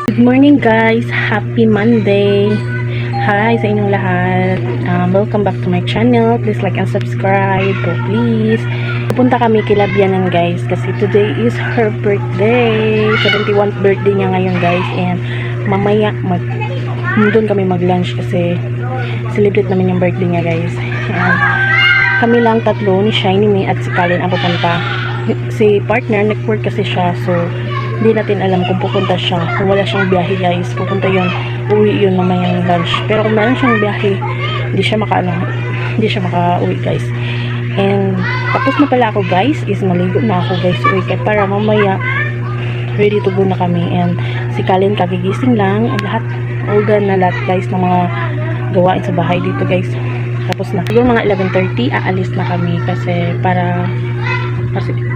Good morning guys! Happy Monday! Hi sa inyong lahat. Welcome back to my channel. Please like and subscribe po please. Pupunta kami kila Bianan guys kasi today is her birthday. 71st birthday niya ngayon guys, and mamaya doon kami mag-lunch kasi celebrate namin yung birthday niya guys. And kami lang tatlo, ni Shiny, May at si Kalin ang pupunta. Si partner nag-work kasi siya, so hindi natin alam kung pupunta siya. Kung wala siyang biyahe guys, pupunta yun, uwi yun mamayang lunch. Pero kung meron siyang biyahe, hindi siya maka-uwi guys. And tapos na pala ako guys, is maligo na ako guys, uwi para mamaya ready to go na kami. And si Kalin kagigising lang, and lahat all done na lahat guys ng mga gawain sa bahay dito guys. Tapos na yung mga 11:30 aalis na kami kasi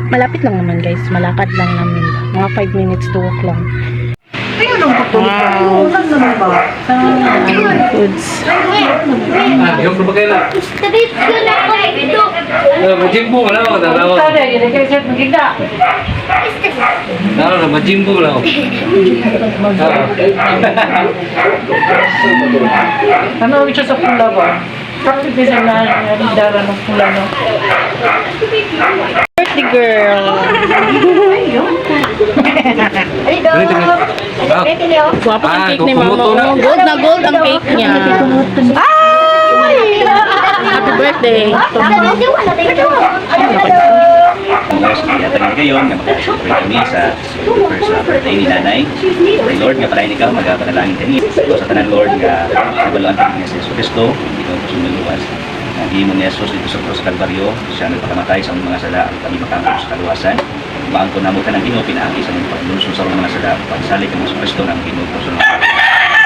malapit lang naman guys, malakad lang namin, mga 5 minutes to walk lang. Wow, foods. Yung propaganda. Majimbo ka lang ako. Majimbo lang ako. Ano ang siya sa pula ba? Practice na dara ng pula, no? Birthday girl. Guwapo ang cake ni mama mo. Gold na gold ang cake niya. Ay! Happy birthday. Yatag ngayon nga mag-celebrate kami sa first birthday ni Nanay. Pray Lord nga para ikaw magapanalangin kami. Sa tanan Lord nga nabaluan kami ni Jesus Cristo, ikaw ang sumuluwas. Ang himo ni Jesus dito sa Cruz Calvario, siya nagpakamatay sa mga sala at kami makamit sa kaluwasan. Maangko na mo ka ng Ginoo pinaagi sa mga paglunsod sa mga sala, pagsalig ng Jesus Cristo ng Ginoo sa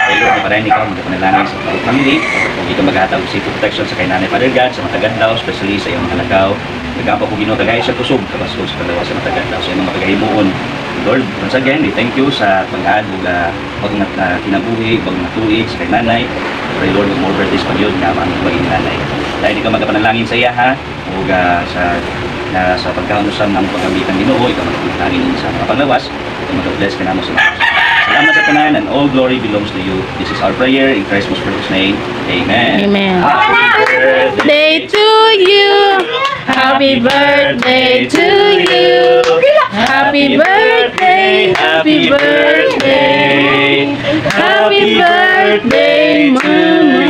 Pray Lord nga para ikaw magapanalangin sa mga family. Ikaw maghatag si protection sa kay Nanay Father God, sa Matagandao, especially sa iyong kalagaw. Nagkapa ko Ginoo kagaya sa kusog kapaskog sa kalawa sa Matagandao sa iyong mga paghimuon. Lord, once again, we thank you sa pag-aad na kinabuhi, wag na tuig sa kay Nanay. Pray Lord, more birthdays pa yun nga maaming maging Nanay. Dahil ikaw magapanalangin sa iya ha, o sa pagkaunusan ng pagkamitan Ginoo, ikaw magapanalangin sa mga panglawas, ikaw mag-bless ka namo sa mga. Salamat sa tanan, and all glory belongs to you. This is our prayer in Christ's most precious name. Amen. Amen. Happy Birthday to you. Happy birthday to you. Happy birthday. Happy birthday. Happy birthday, Mama.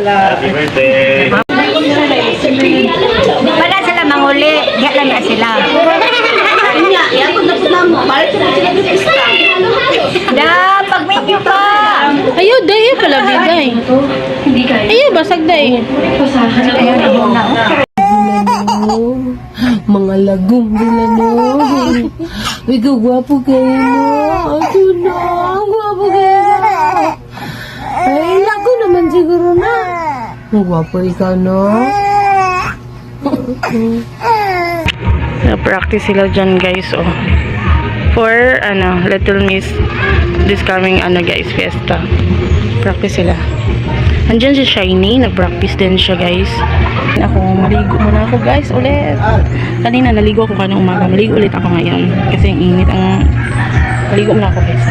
Happy birthday. Wala sila manguli, diya lang na sila. Da, pag-video pa! Ayo, dayo pala bigay. Ayo, basag day. Mga lagong bilano. Ikaw gwapo kayo mo. Ako na, gwapo kayo na. Ay, lago naman siguro na. Gwapo ikaw, no? Practice sila dyan guys, oh. For Little Miss this coming guys, fiesta. Practice sila. Andyan si Shiny, nag-practice din siya guys. Ako, maligo muna ako guys ulit. Kanina naligo ako kanina umaga, maligo ulit ako ngayon kasi ang init ang maligo muna ako guys.